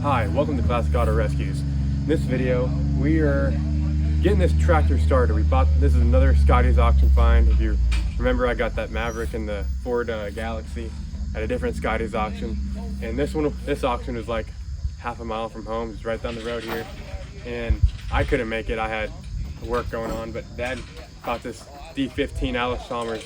Hi, welcome to Classic Auto Rescues. In this video, we are getting this tractor started. This is another Scotty's auction find. If you remember, I got that Maverick and the Ford Galaxy at a different Scotty's auction. And this auction was like half a mile from home. It's right down the road here. And I couldn't make it. I had work going on, but Dad bought this D15 Allis Chalmers.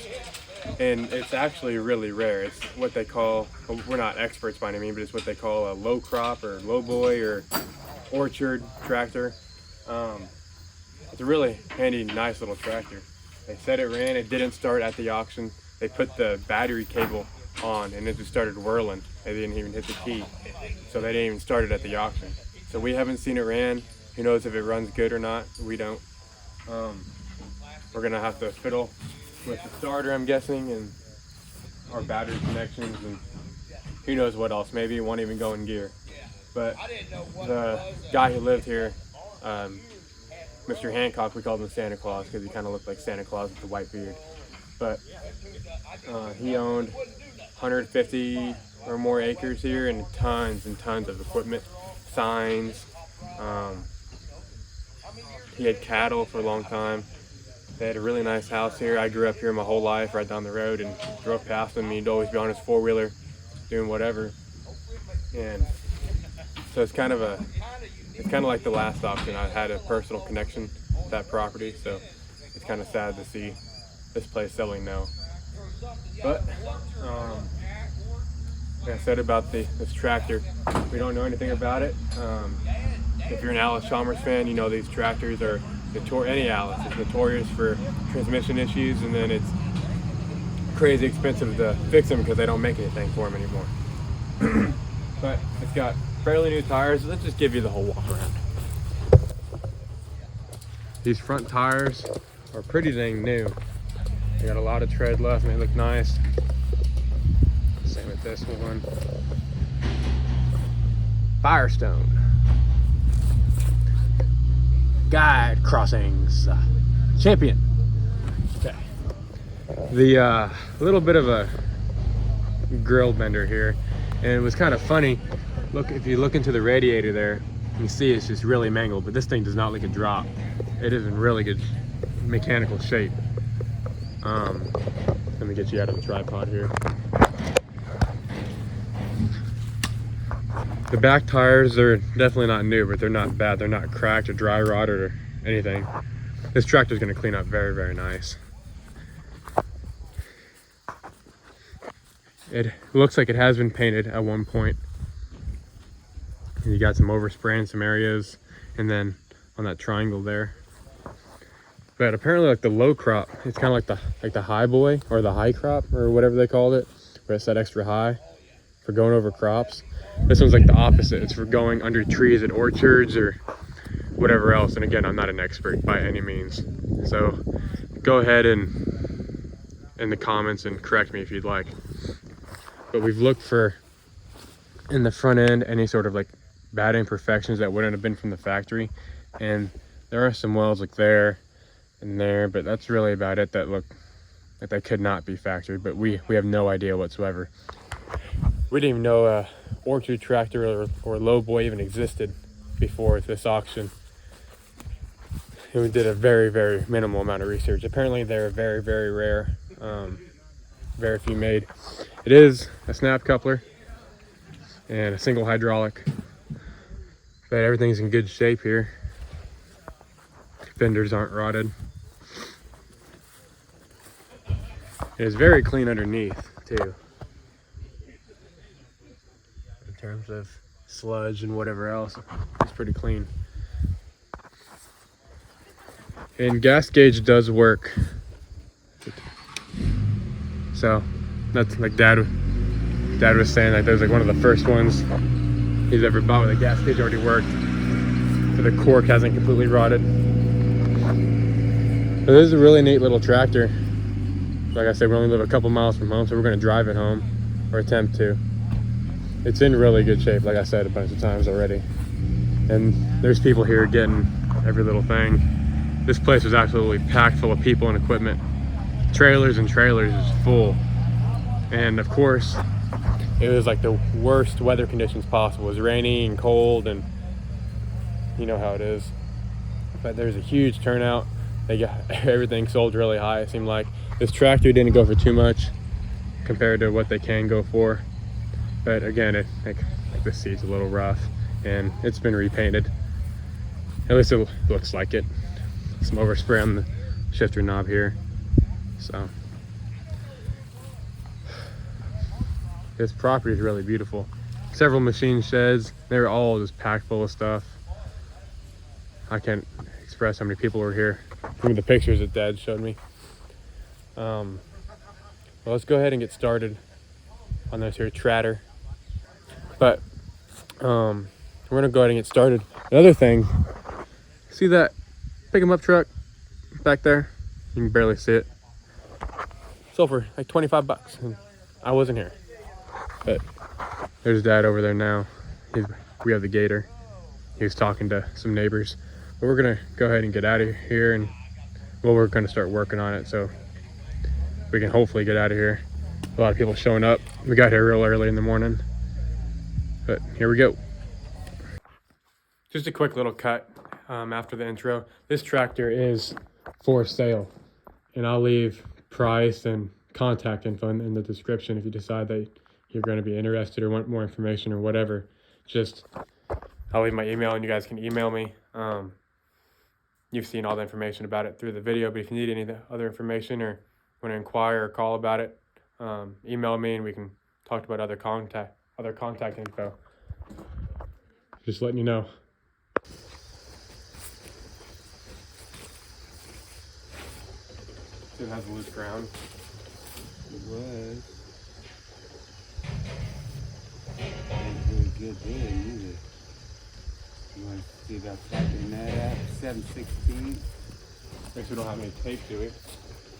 And it's actually really rare. It's what they call, well, we're not experts by any means, but it's what they call a low crop or low boy or orchard tractor. It's a really handy, nice little tractor. They said it ran, it didn't start at the auction. They put the battery cable on and it just started whirling. They didn't even hit the key. So they didn't even start it at the auction. So we haven't seen it ran. Who knows if it runs good or not? We don't. We're gonna have to fiddle with the starter, I'm guessing, and our battery connections, and who knows what else. Maybe it won't even go in gear. But the guy who lived here, Mr. Hancock, we called him Santa Claus because he kind of looked like Santa Claus with the white beard. But he owned 150 or more acres here and tons of equipment, signs. He had cattle for a long time. They had a really nice house here. I grew up here my whole life, right down the road, and drove past him. He'd always be on his four-wheeler doing whatever. And so it's kind of like the last auction. I had a personal connection to that property, so it's kind of sad to see this place selling now. But like I said about this tractor, we don't know anything about it. If you're an Allis Chalmers fan, you know these tractors are any Allis is notorious for transmission issues, and then it's crazy expensive to fix them because they don't make anything for them anymore. But it's got fairly new tires. Let's just give you the whole walk around. These front tires are pretty dang new. They got a lot of tread left and they look nice. Same with this one. Firestone. Guide crossings, champion. Okay. The little bit of a grill bender here, and it was kind of funny. Look, if you look into the radiator there, you see it's just really mangled, but this thing does not look a drop. It is in really good mechanical shape. Let me get you out of the tripod here. The back tires are definitely not new, but they're not bad. They're not cracked or dry rotted or anything. This tractor is going to clean up very, very nice. It looks like it has been painted at one point. You got some overspray in some areas, and then on that triangle there. But apparently, like the low crop, it's kind of like the high boy or the high crop or whatever they called it, where it's that extra high for going over crops. This one's like the opposite. It's for going under trees at orchards or whatever else. And again, I'm not an expert by any means. So go ahead and in the comments and correct me if you'd like. But we've looked for, in the front end, any sort of like bad imperfections that wouldn't have been from the factory. And there are some wells like there and there, but that's really about it that look like they could not be factory. But we have no idea whatsoever. We didn't even know a orchard tractor or low boy even existed before this auction. And we did a very, very minimal amount of research. Apparently they're very, very rare. Very few made. It is a snap coupler and a single hydraulic, but everything's in good shape here. Fenders aren't rotted. It is very clean underneath too, in terms of sludge and whatever else. It's pretty clean. And gas gauge does work. So that's like dad was saying, like that was like one of the first ones he's ever bought with a gas gauge already worked. So the cork hasn't completely rotted. But this is a really neat little tractor. Like I said, we only live a couple miles from home, so we're gonna drive it home, or attempt to. It's in really good shape, like I said a bunch of times already. And there's people here getting every little thing. This place was absolutely packed full of people and equipment. Trailers and trailers is full. And of course, it was like the worst weather conditions possible. It was rainy and cold, and you know how it is. But there's a huge turnout. They got everything sold really high. It seemed like this tractor didn't go for too much compared to what they can go for. But again, like the seat's a little rough, and it's been repainted. At least it looks like it. Some overspray on the shifter knob here. So this property is really beautiful. Several machine sheds. They were all just packed full of stuff. I can't express how many people were here. Look at the pictures that Dad showed me. Well, let's go ahead and get started on this here tratter. But we're gonna go ahead and get started. Another thing, see that pick 'em up truck back there? You can barely see it. Sold for like 25 bucks. And I wasn't here. But there's Dad over there now. We have the gator. He was talking to some neighbors. But we're gonna go ahead and get out of here, and well, we're gonna start working on it so we can hopefully get out of here. A lot of people showing up. We got here real early in the morning. But here we go. Just a quick little cut after the intro. This tractor is for sale, and I'll leave price and contact info in the description if you decide that you're going to be interested or want more information or whatever. Just I'll leave my email and you guys can email me. You've seen all the information about it through the video, but if you need any other information or want to inquire or call about it, email me and we can talk about other contact info. Just letting you know. It has a loose ground. It was. Ain't very good there either. You want to see about flattening that out? 7/16. Guess we don't have any tape, do we?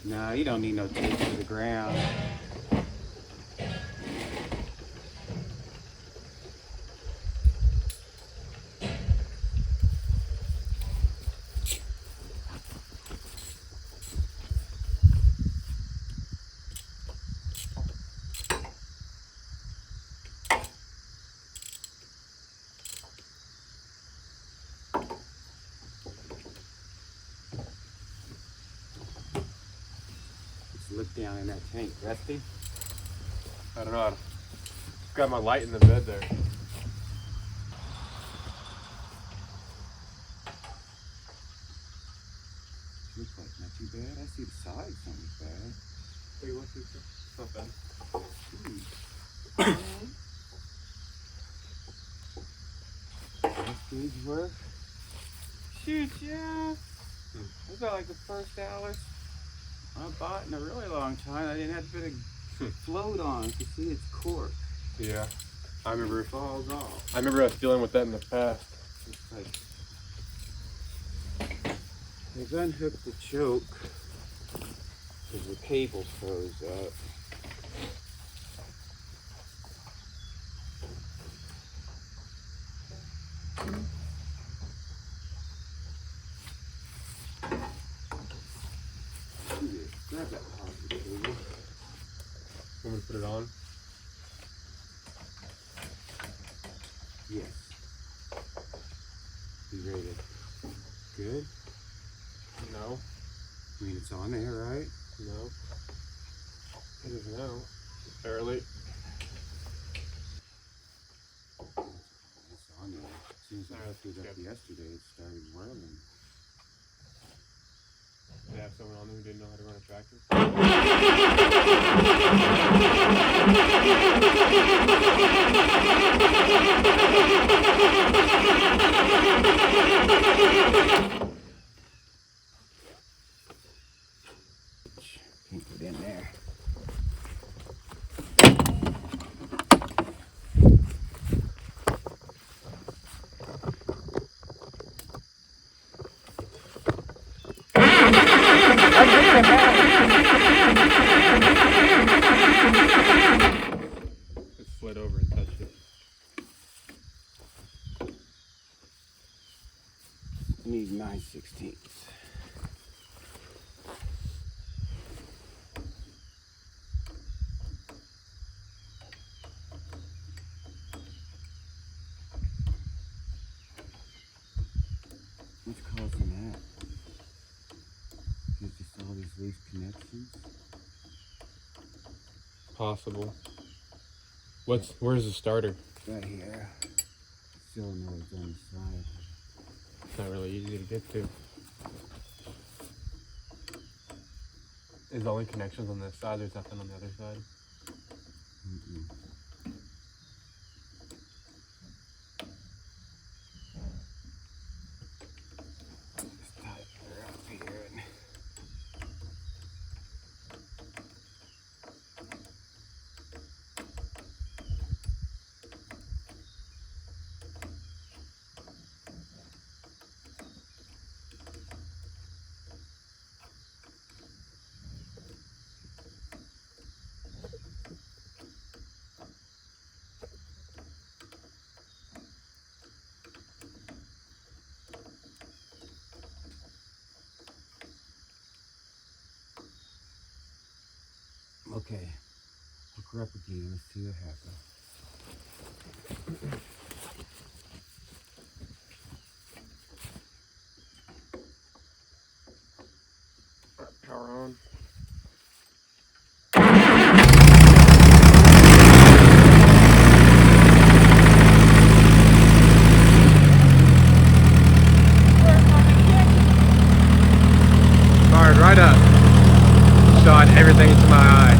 No, you don't need no tape to the ground. Look down in that tank, Rusty. I don't know. I've got my light in the bed there. Looks like not too bad. I see the sides on it bad. Hey, what's this? It's not bad. This gauge work. Shoot, yeah. That's about like the first Allis I bought in a really long time. I didn't have a bit of float on to see its cork. Yeah, I remember. Falls off. I remember us dealing with that in the past. It's like they've unhooked the choke because the cable froze up. Grab that positive cable. Want me to put it on? Yes. You rated good? No. I mean, it's on there, right? No. It is now. Barely. It's on there. As soon as I hooked it up yesterday, it started whirling. They have someone on there who didn't know how to run a tractor. Can't put in there. It slid over and touched it. Need 9/16. What's causing that? Is just all these loose connections? Possible. Where's the starter? Right here. Solenoid's on the side. It's not really easy to get to. Is the only connections on this side? There's nothing on the other side? Mm-mm. Just tighten her up here. Okay, hook her up again. Let's see what happens. Power on. Fired right up. Shot everything into my eye.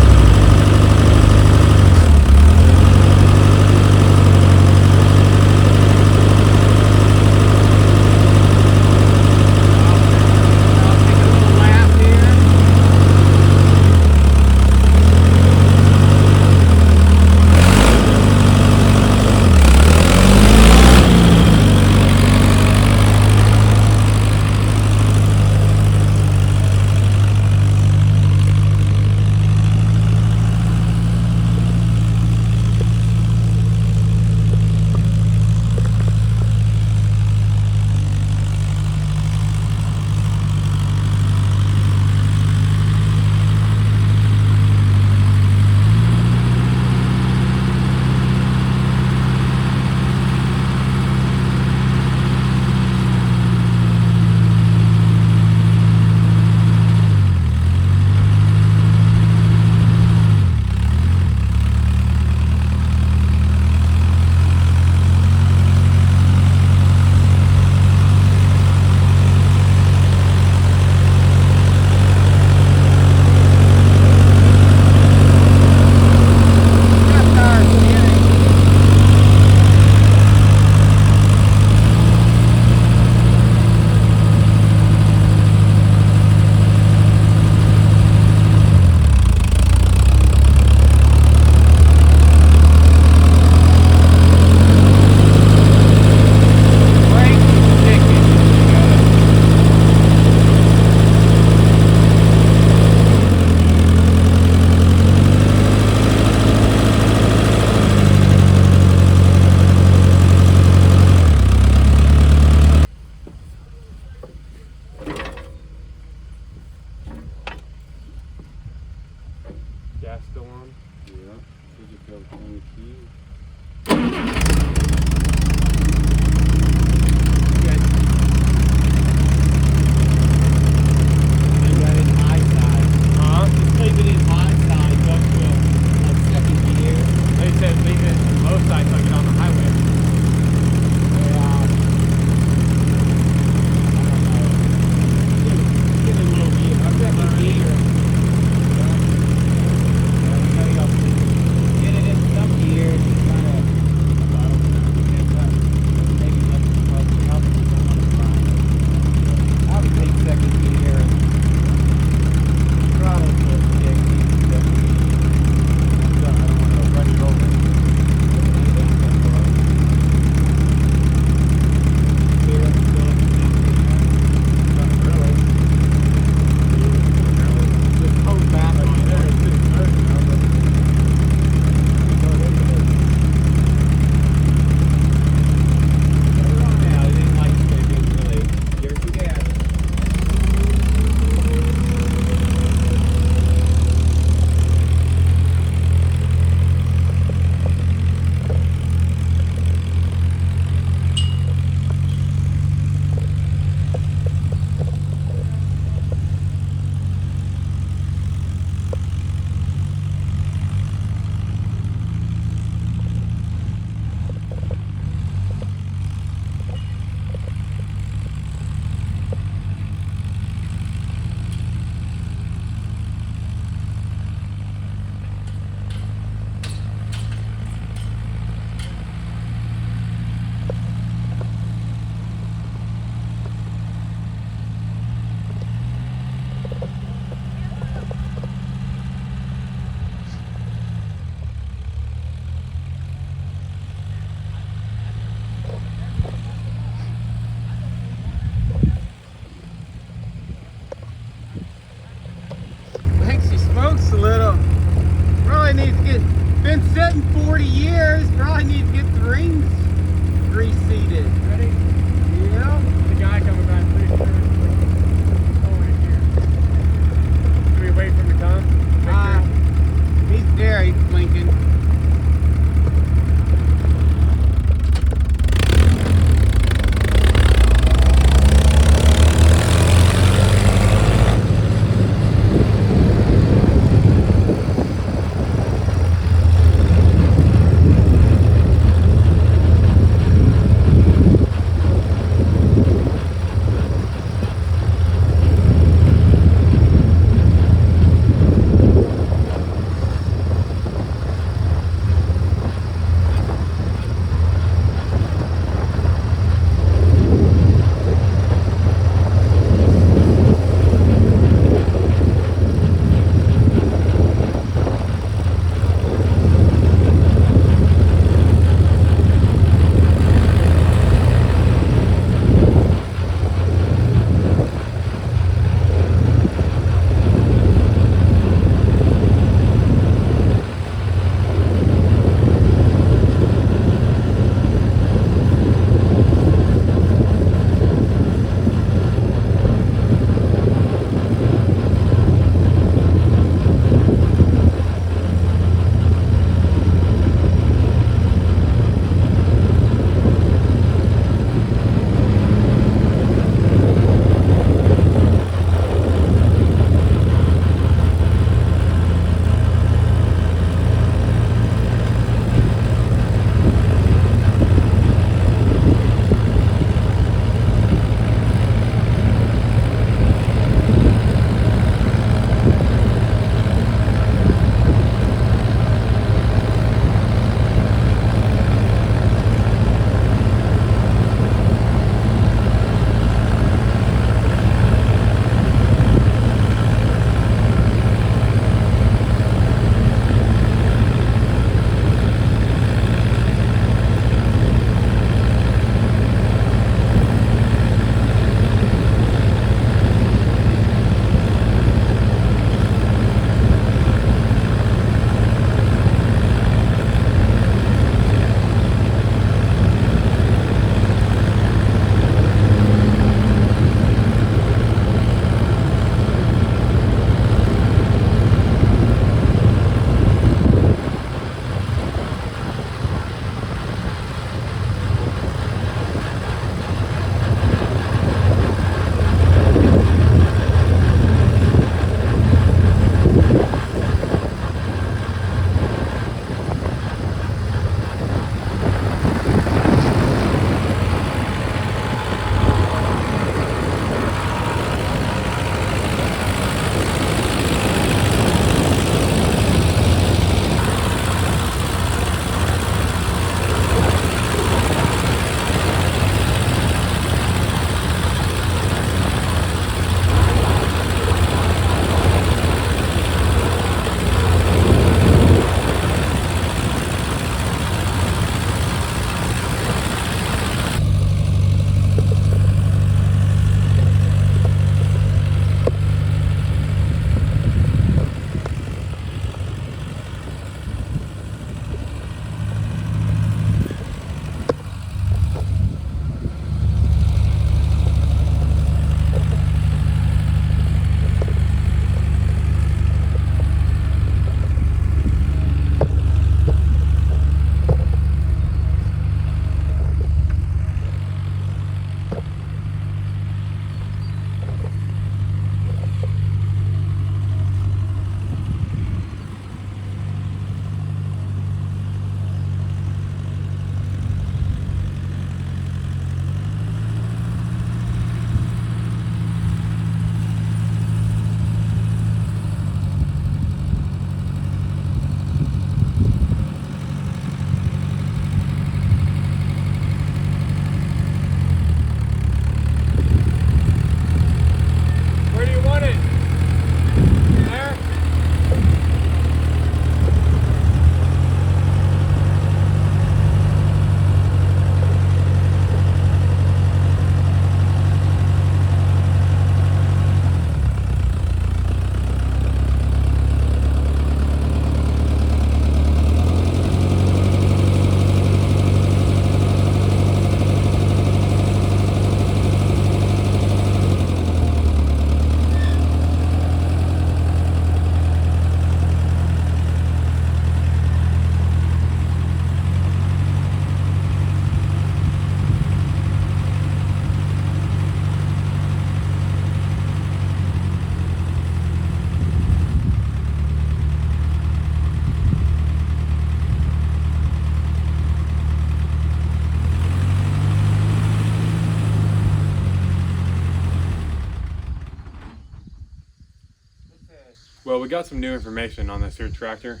Well, we got some new information on this here tractor.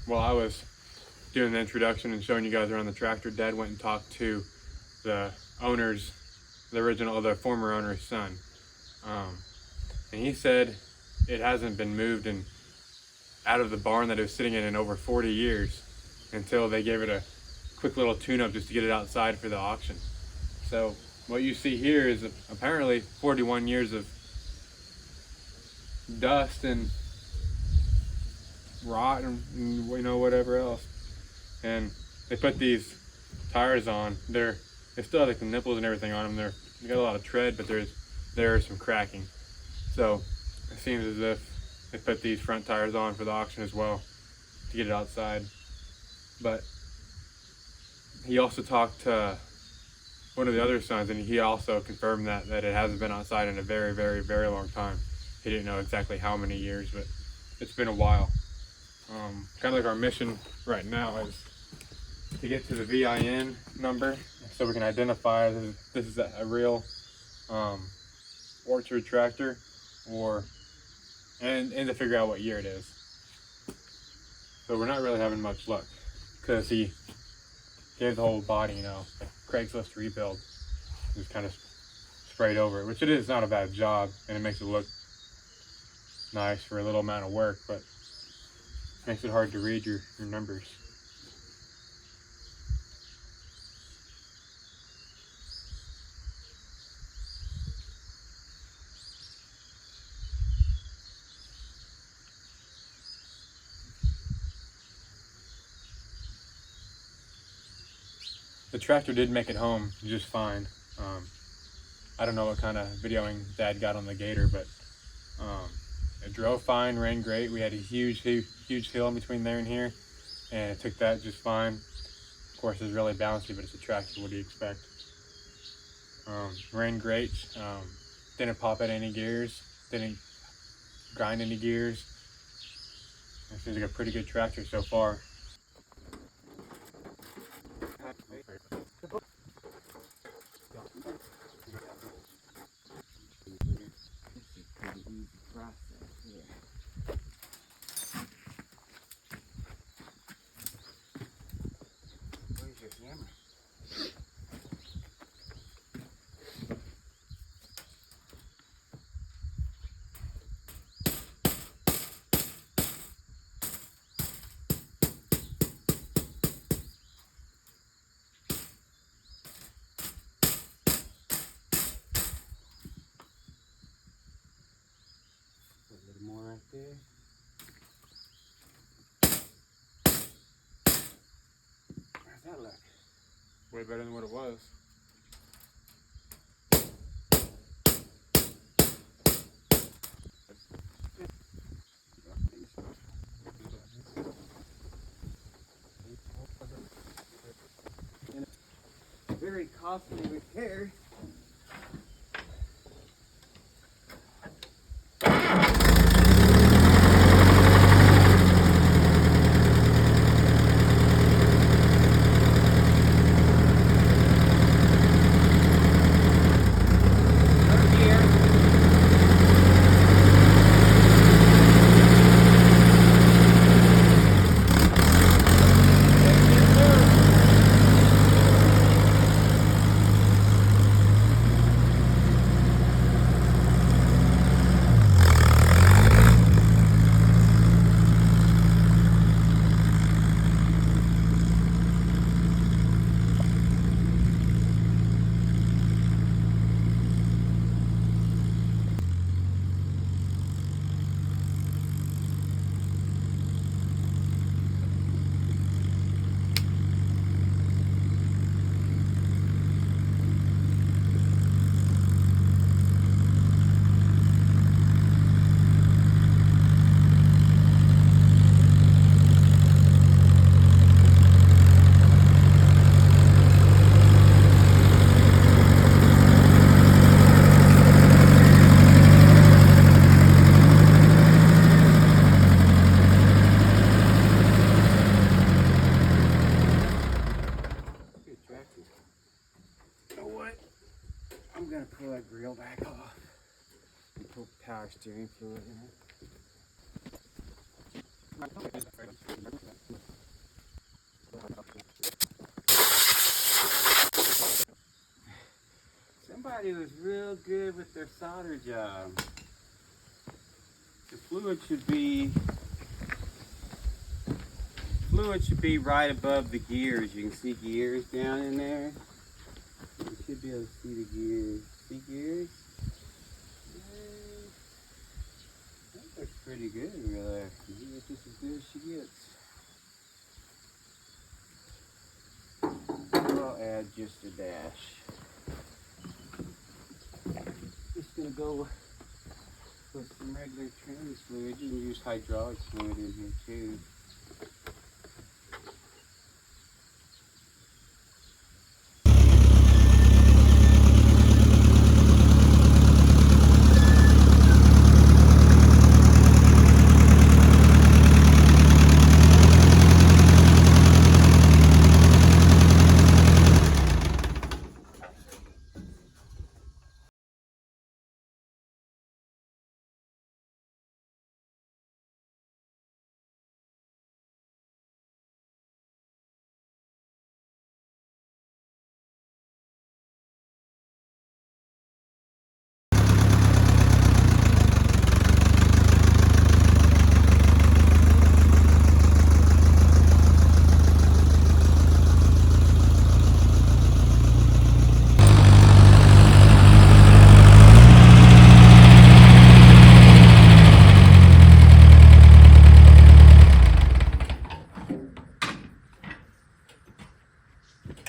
While I was doing the introduction and showing you guys around the tractor, Dad went and talked to the owner's, the former owner's son. And he said it hasn't been moved out of the barn that it was sitting in over 40 years until they gave it a quick little tune-up just to get it outside for the auction. So what you see here is apparently 41 years of dust and rot and whatever else. And they put these tires on. They still have like the nipples and everything on them. They got a lot of tread, but there is some cracking. So it seems as if they put these front tires on for the auction as well to get it outside. But he also talked to one of the other sons, and he also confirmed that it hasn't been outside in a very, very, very long time. He didn't know exactly how many years, but it's been a while. Kind of like our mission right now is to get to the VIN number so we can identify this is a real orchard tractor, and to figure out what year it is. So we're not really having much luck because he gave the whole body, like Craigslist rebuild, just kind of sprayed over it, which it is not a bad job, and it makes it look nice for a little amount of work, but makes it hard to read your numbers. The tractor did make it home just fine. I don't know what kind of videoing Dad got on the Gator, but it drove fine, ran great. We had a huge hill in between there and here, and it took that just fine. Of course, it's really bouncy, but it's a tractor. What do you expect? Ran great. Didn't pop at any gears. Didn't grind any gears. It seems like a pretty good tractor so far. More right there. How's that look? Way better than what it was. Very costly repair. Pull that grill back off and pull power steering fluid in it. Somebody was real good with their solder job. The fluid should be right above the gears. You can see gears down in there. You should be able to see the gears. See gears? That looks pretty good, really. Maybe it's just as good as she gets. I'll add just a dash. Just gonna go with some regular trans fluid. You can use hydraulic fluid in here too.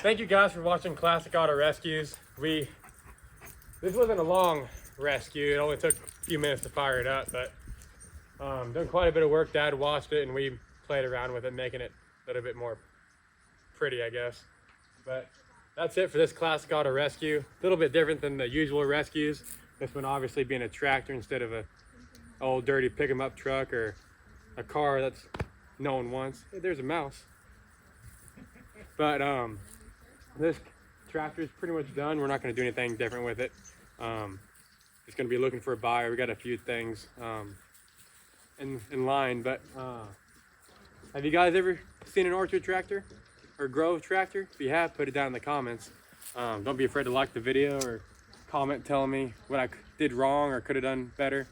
Thank you guys for watching Classic Auto Rescues. This wasn't a long rescue. It only took a few minutes to fire it up, but done quite a bit of work. Dad watched it and we played around with it, making it a little bit more pretty, I guess. But that's it for this Classic Auto Rescue. A little bit different than the usual rescues. This one obviously being a tractor instead of a old dirty pick 'em up truck or a car that's no one wants. Hey, there's a mouse. But this tractor is pretty much done. We're not going to do anything different with it. Just going to be looking for a buyer. We got a few things in line. But have you guys ever seen an orchard tractor or grove tractor? If you have, put it down in the comments. Don't be afraid to like the video or comment telling me what I did wrong or could have done better.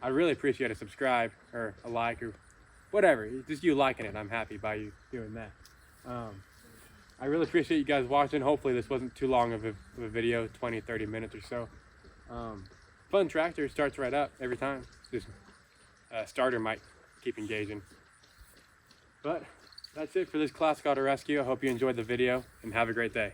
I really appreciate a subscribe or a like or whatever. Just you liking it. I'm happy by you doing that. I really appreciate you guys watching. Hopefully this wasn't too long of a video, 20-30 minutes or so. Fun tractor, starts right up every time. Just starter might keep engaging. But that's it for this Classic Auto Rescue. I hope you enjoyed the video and have a great day.